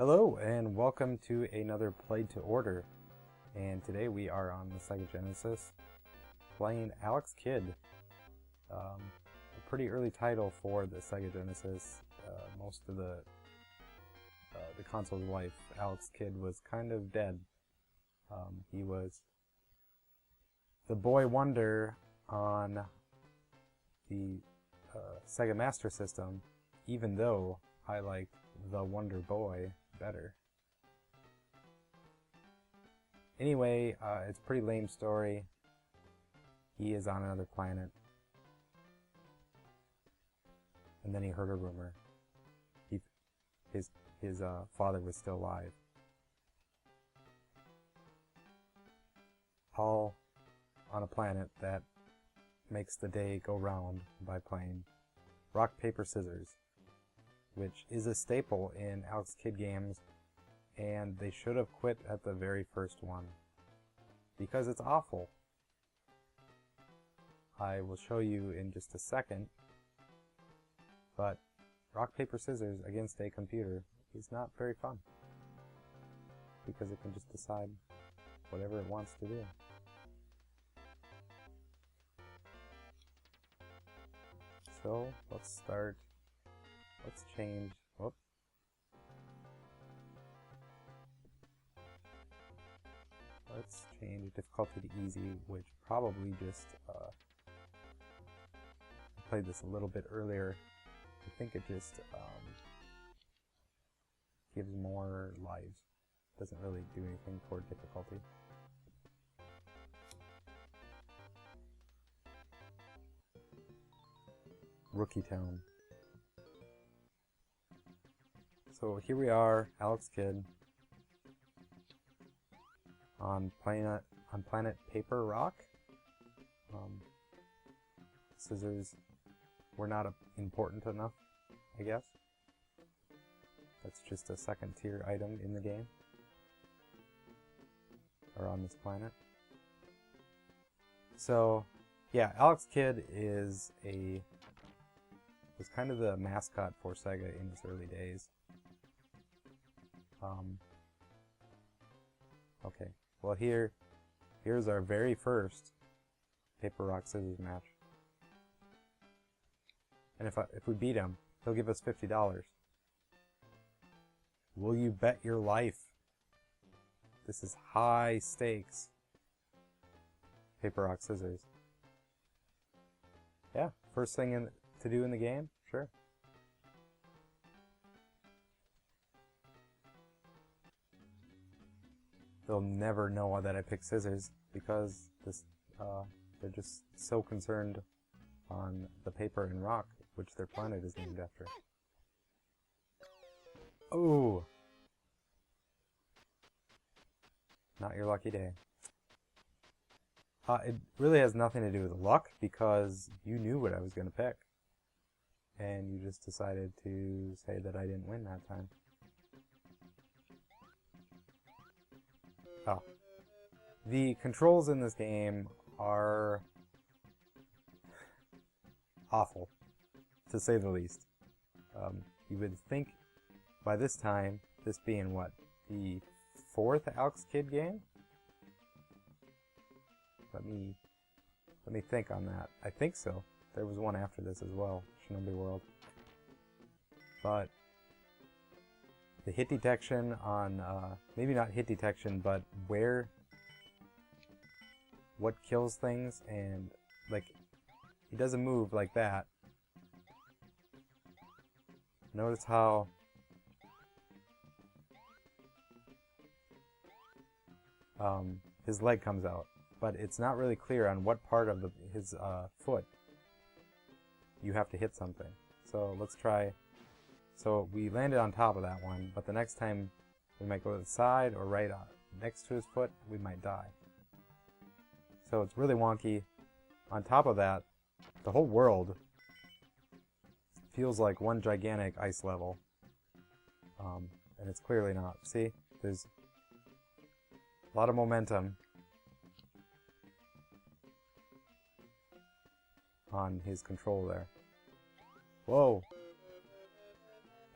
Hello and welcome to another Played to Order, and today we are on the Sega Genesis playing Alex Kidd. A pretty early title for the Sega Genesis. Most of the console's life, Alex Kidd was kind of dead. He was the boy wonder on the Sega Master System, even though I liked the Wonder Boy better. Anyway, it's a pretty lame story. He is on another planet, and then he heard a rumor. His father was still alive. All on a planet that makes the day go round by playing rock, paper, scissors, which is a staple in Alex Kidd games, and they should have quit at the very first one, because it's awful. I will show you in just a second, but rock, paper, scissors against a computer is not very fun, because it can just decide whatever it wants to do. So, let's start. Let's change. Whoop. Let's change difficulty to easy, which probably just I played this a little bit earlier. I think it just gives more lives. Doesn't really do anything for difficulty. Rookie Town. So here we are, Alex Kidd, on planet Paper Rock. Scissors were not important enough, I guess. That's just a second tier item in the game, or on this planet. So, yeah, Alex Kidd was kind of the mascot for Sega in its early days. Okay, well here's our very first paper, rock, scissors match. And if we beat him, he'll give us $50. Will you bet your life? This is high stakes. Paper, rock, scissors. Yeah, first thing to do in the game? Sure. They'll never know that I picked scissors, because they're just so concerned on the paper and rock, which their planet is named after. Oh! Not your lucky day. It really has nothing to do with luck, because you knew what I was going to pick. And you just decided to say that I didn't win that time. Oh. The controls in this game are awful, to say the least. You would think by this time, this being what, the fourth Alex Kidd game? Let me think on that. I think so. There was one after this as well, Shinobi World. But the hit detection on, maybe not hit detection, but what kills things, and like, he doesn't move like that. Notice how his leg comes out, but it's not really clear on what part of his foot you have to hit something. So let's try. So we landed on top of that one, but the next time we might go to the side or right next to his foot, we might die. So it's really wonky. On top of that, the whole world feels like one gigantic ice level. And it's clearly not. See? There's a lot of momentum on his control there. Whoa!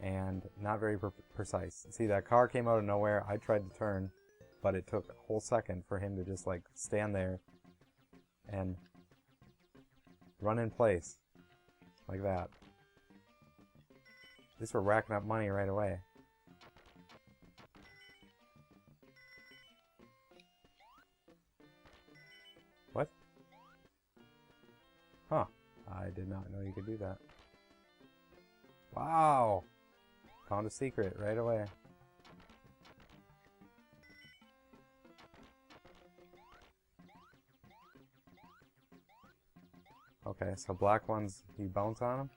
and not very precise. See, that car came out of nowhere. I tried to turn, but it took a whole second for him to just like stand there and run in place like that. At least we're racking up money right away. What? Huh. I did not know you could do that. Wow! Found a secret right away. Okay, so black ones, you bounce on them?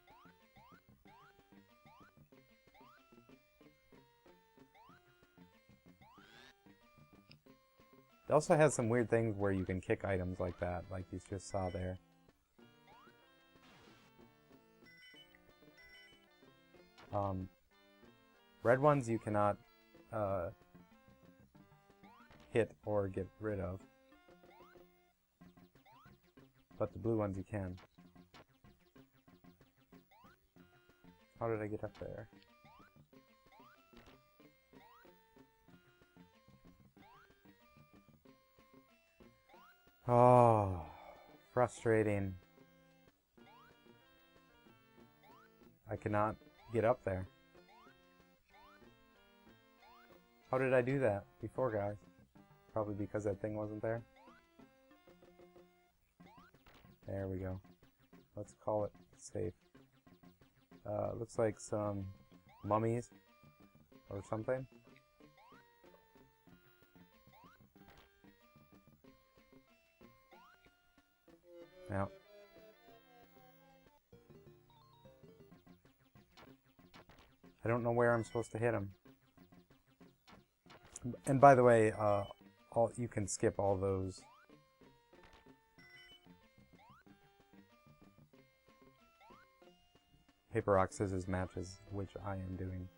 It also has some weird things where you can kick items like that, like you just saw there. Red ones you cannot hit or get rid of, but the blue ones you can. How did I get up there? Oh, frustrating. I cannot get up there. How did I do that before, guys? Probably because that thing wasn't there. There we go. Let's call it safe. Looks like some mummies or something. Now, I don't know where I'm supposed to hit him. And by the way, you can skip all those. Paper, rock, scissors matches, which I am doing.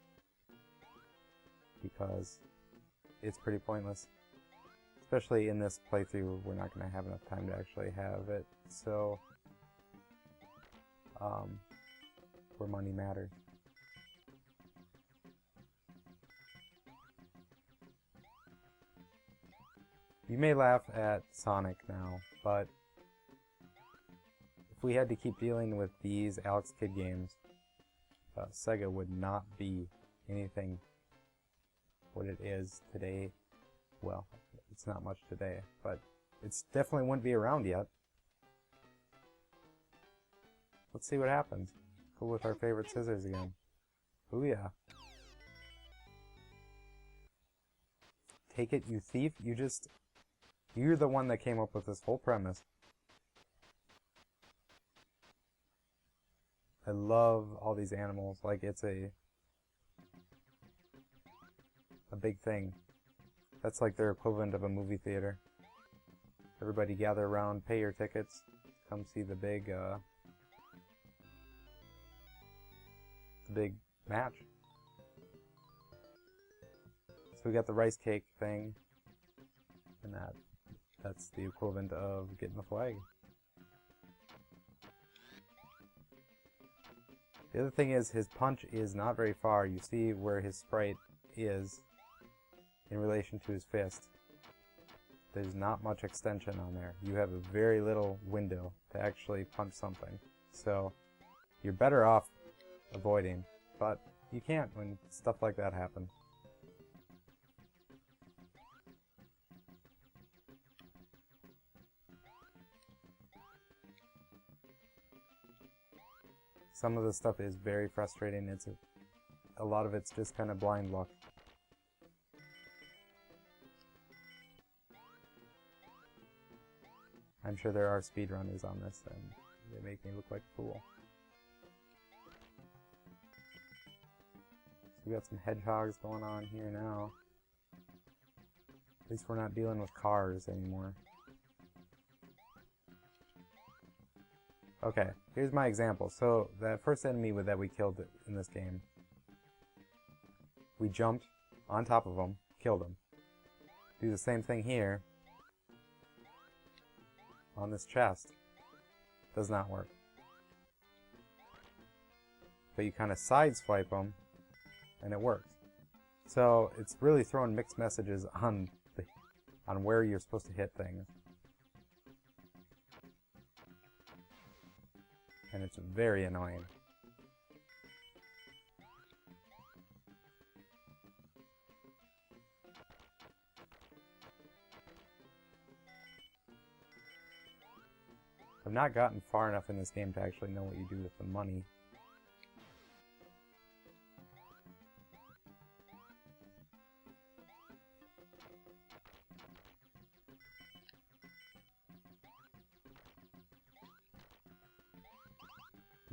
Because it's pretty pointless. Especially in this playthrough, we're not going to have enough time to actually have it. So, where money matters. You may laugh at Sonic now, but if we had to keep dealing with these Alex Kidd games, Sega would not be anything what it is today. Well, it's not much today, but it's definitely wouldn't be around yet. Let's see what happens. Go with our favorite scissors again. Ooh yeah. Take it, you thief. You're the one that came up with this whole premise. I love all these animals. Like, it's a big thing. That's like their equivalent of a movie theater. Everybody gather around, pay your tickets, come see the big match. So we got the rice cake thing, and that's the equivalent of getting the flag. The other thing is, his punch is not very far. You see where his sprite is in relation to his fist. There's not much extension on there. You have a very little window to actually punch something. So you're better off avoiding, but you can't when stuff like that happens. Some of the stuff is very frustrating. A lot of it's just kind of blind luck. I'm sure there are speedrunners on this, and they make me look like a fool. So we got some hedgehogs going on here now. At least we're not dealing with cars anymore. Okay, here's my example. So, that first enemy that we killed in this game, we jumped on top of him, killed him. Do the same thing here on this chest. Does not work. But you kind of sideswipe them and it works. So it's really throwing mixed messages on where you're supposed to hit things. And it's very annoying. I've not gotten far enough in this game to actually know what you do with the money.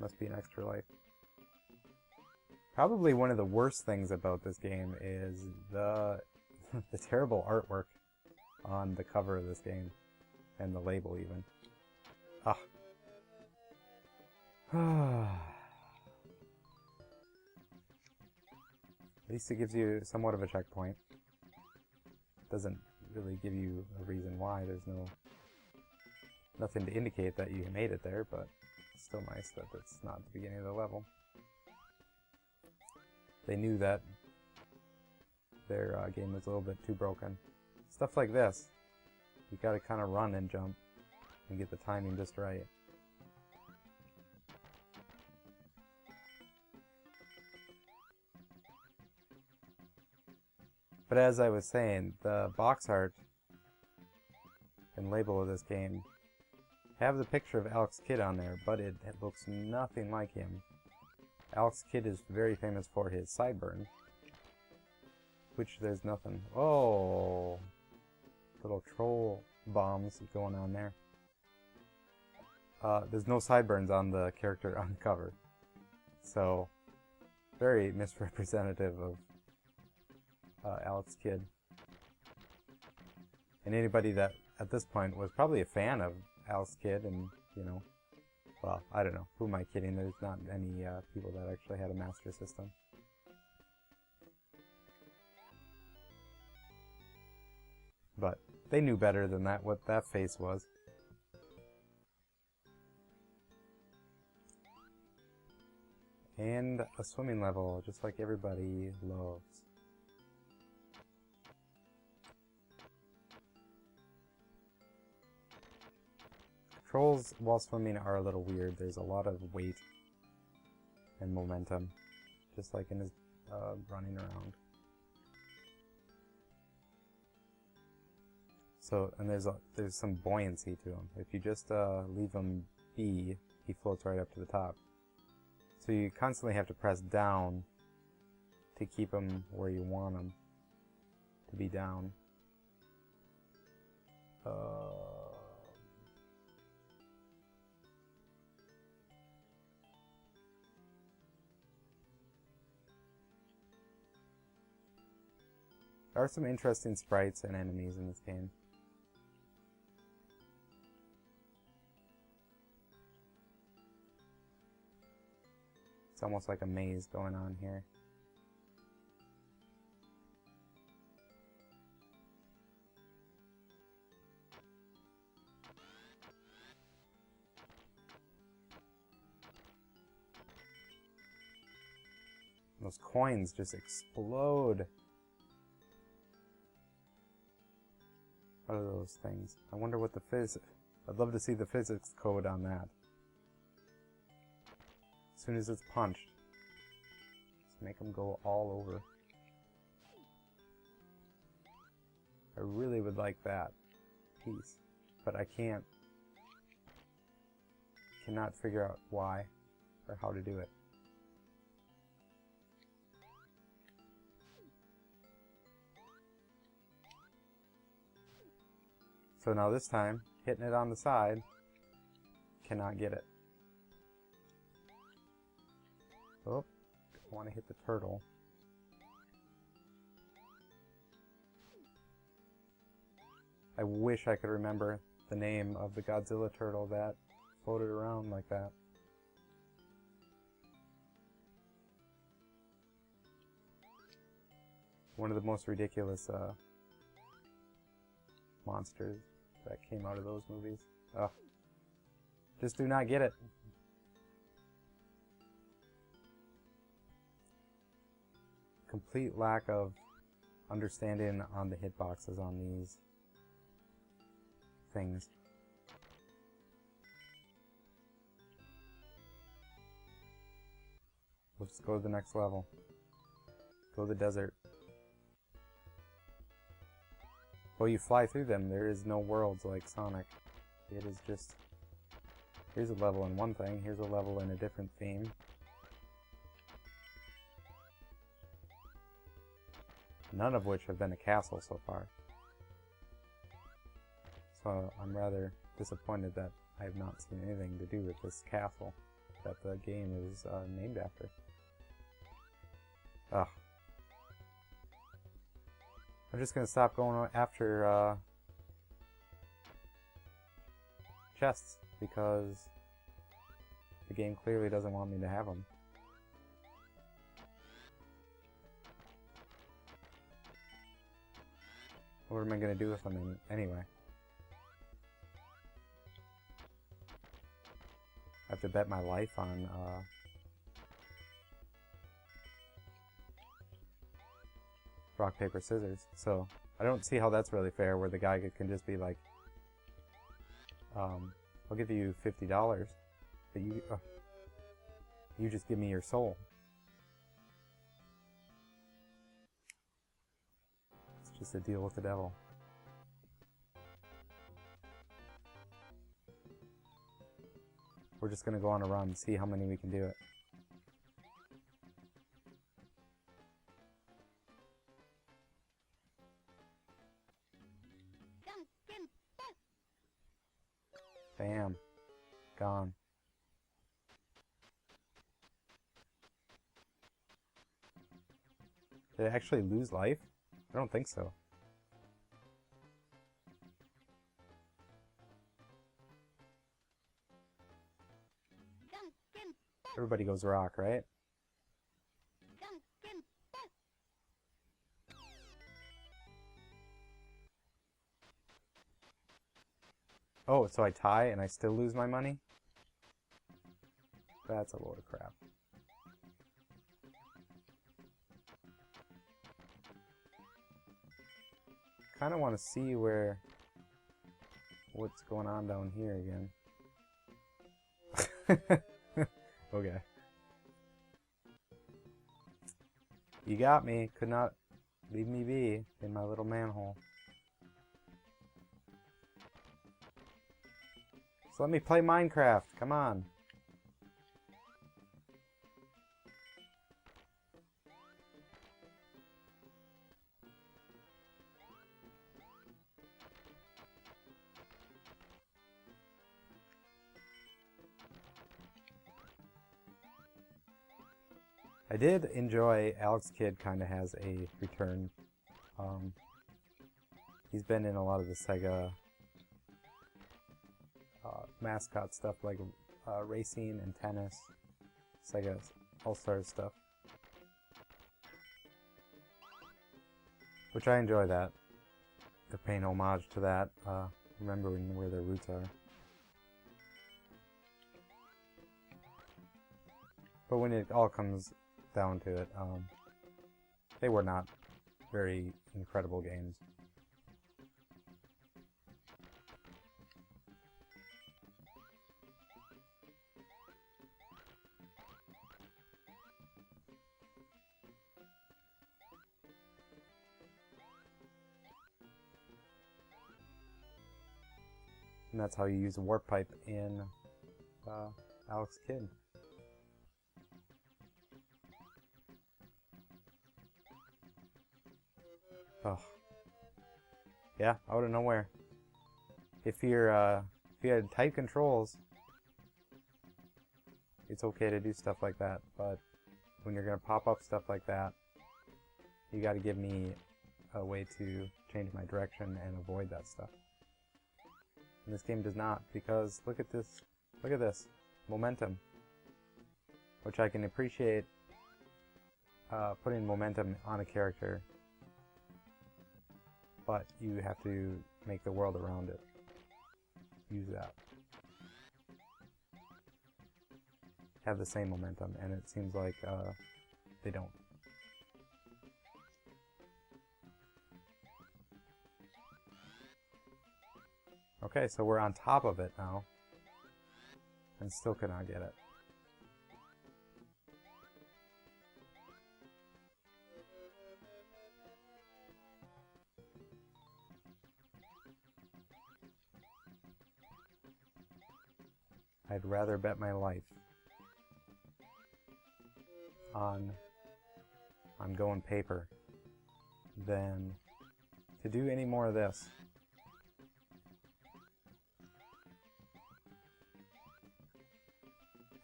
Must be an extra life. Probably one of the worst things about this game is the the terrible artwork on the cover of this game, and the label even. At least it gives you somewhat of a checkpoint. Doesn't really give you a reason why. There's nothing to indicate that you made it there, but it's still nice that it's not the beginning of the level. They knew that their game was a little bit too broken. Stuff like this, you gotta kind of run and jump and get the timing just right. But as I was saying, the box art and label of this game have the picture of Alex Kidd on there, but it looks nothing like him. Alex Kidd is very famous for his sideburns, which there's nothing. Oh, little troll bombs going on there. There's no sideburns on the character on the cover, so very misrepresentative of Alex Kidd. And anybody that at this point was probably a fan of Alex Kidd, and you know, well, I don't know, who am I kidding? There's not any people that actually had a Master System. But they knew better than that, what that face was. And a swimming level, just like everybody loves. Controls while swimming are a little weird. There's a lot of weight and momentum, just like in his running around. So, and there's some buoyancy to him. If you just leave him be, he floats right up to the top. So you constantly have to press down to keep him where you want him to be down. There are some interesting sprites and enemies in this game. It's almost like a maze going on here. Those coins just explode out of those things. I wonder what the I'd love to see the physics code on that. As soon as it's punched, just make them go all over. I really would like that piece, but I cannot figure out why or how to do it. So now this time, hitting it on the side, cannot get it. Oh, I want to hit the turtle. I wish I could remember the name of the Godzilla turtle that floated around like that. One of the most ridiculous monsters that came out of those movies. Ugh. Just do not get it. complete lack of understanding on the hitboxes on these things. Let's go to the next level. Go to the desert. Well, you fly through them. There is no worlds like Sonic. It is just... Here's a level in one thing. Here's a level in a different theme. None of which have been a castle so far. So I'm rather disappointed that I have not seen anything to do with this castle that the game is named after. Ugh. I'm just gonna stop going after chests because the game clearly doesn't want me to have them. What am I gonna do with them anyway? I have to bet my life on rock, paper, scissors. So I don't see how that's really fair, where the guy can just be like, I'll give you $50, but you just give me your soul. It's just a deal with the devil. We're just gonna go on a run, see how many we can do it. Bam. Gone. Did it actually lose life? I don't think so. Everybody goes rock, right? Oh, so I tie and I still lose my money? That's a load of crap. Kind of want to see what's going on down here again. Okay. You got me. Could not leave me be in my little manhole. So let me play Minecraft. Come on. I did enjoy Alex Kidd kind of has a return. He's been in a lot of the Sega mascot stuff like racing and tennis, Sega All-Stars stuff. Which I enjoy that. They're paying homage to that, remembering where their roots are. But when it all comes down to it, they were not very incredible games. And that's how you use a warp pipe in Alex Kidd. Oh. Yeah, out of nowhere. If you had tight controls, it's okay to do stuff like that, but when you're gonna pop up stuff like that, you gotta give me a way to change my direction and avoid that stuff. And this game does not, because look at this. Look at this. Momentum. Which I can appreciate putting momentum on a character, but you have to make the world around it use that. Have the same momentum, and it seems like they don't. Okay, so we're on top of it now. And still could not get it. I'd rather bet my life on going paper than to do any more of this.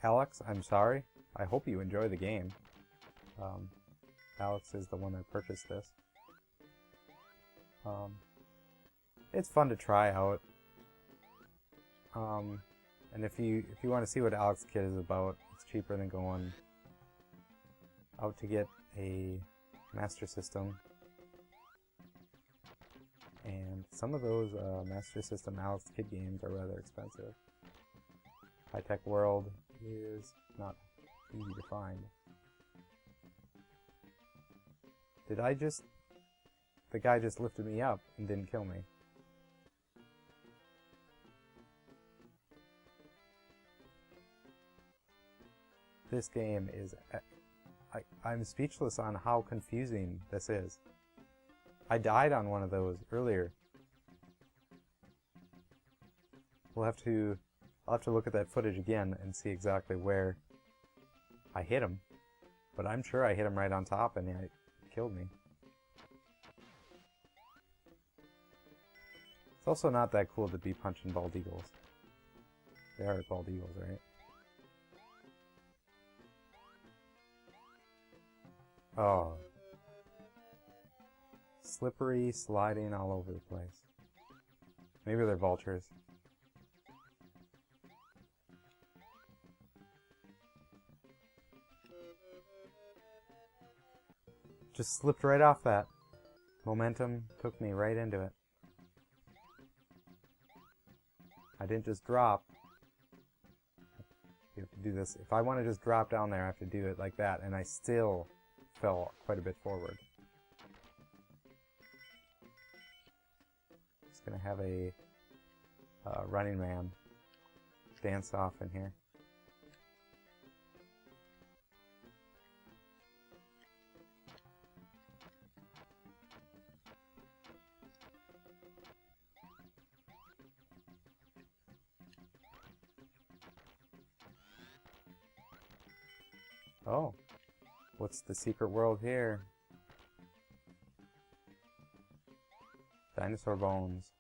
Alex, I'm sorry. I hope you enjoy the game. Alex is the one that purchased this. It's fun to try out. And if you want to see what Alex Kit is about, it's cheaper than going out to get a Master System. And some of those Master System Alex Kid games are rather expensive. High Tech World is not easy to find. The guy just lifted me up and didn't kill me. This game is... I'm speechless on how confusing this is. I died on one of those earlier. I'll have to look at that footage again and see exactly where I hit him. But I'm sure I hit him right on top and it killed me. It's also not that cool to be punching bald eagles. They are bald eagles, right? Oh. Slippery, sliding all over the place. Maybe they're vultures. Just slipped right off that. Momentum took me right into it. I didn't just drop. You have to do this. If I want to just drop down there, I have to do it like that, and I still fell quite a bit forward. Just gonna have a Running Man dance off in here. Oh, what's the secret world here? Dinosaur bones.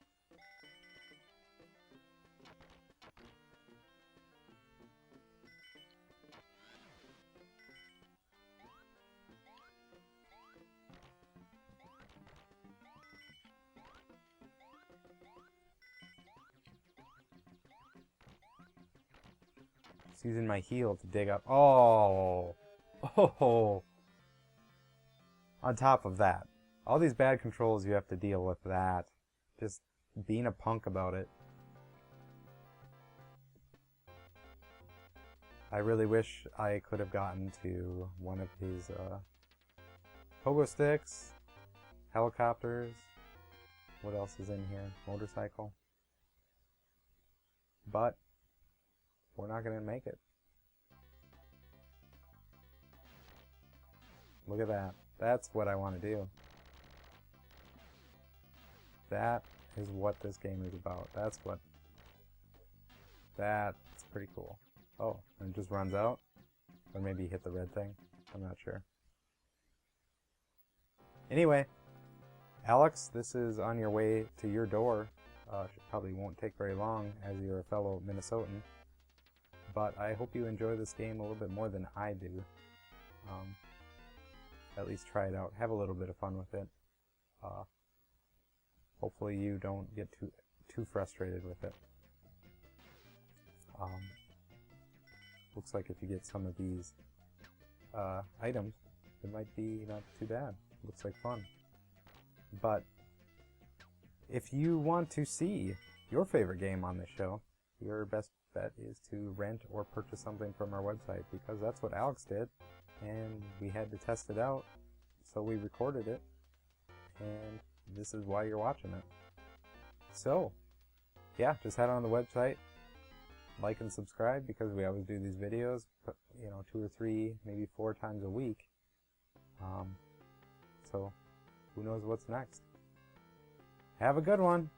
Just using my heel to dig up. Oh! Oh! On top of that. All these bad controls, you have to deal with that. Just being a punk about it. I really wish I could have gotten to one of his pogo sticks, helicopters. What else is in here? Motorcycle. But we're not going to make it. Look at that. That's what I want to do. That is what this game is about. That's pretty cool. Oh, and it just runs out? Or maybe hit the red thing? I'm not sure. Anyway, Alex, this is on your way to your door. Probably won't take very long as you're a fellow Minnesotan. But I hope you enjoy this game a little bit more than I do. At least try it out. Have a little bit of fun with it. Hopefully you don't get too frustrated with it. Looks like if you get some of these items, it might be not too bad. Looks like fun. But if you want to see your favorite game on this show, your best bet is to rent or purchase something from our website, because that's what Alex did, and we had to test it out, so we recorded it, and this is why you're watching it. So, yeah, just head on the website, like and subscribe, because we always do these videos, you know, 2 or 3, maybe 4 times a week. So who knows what's next. Have a good one.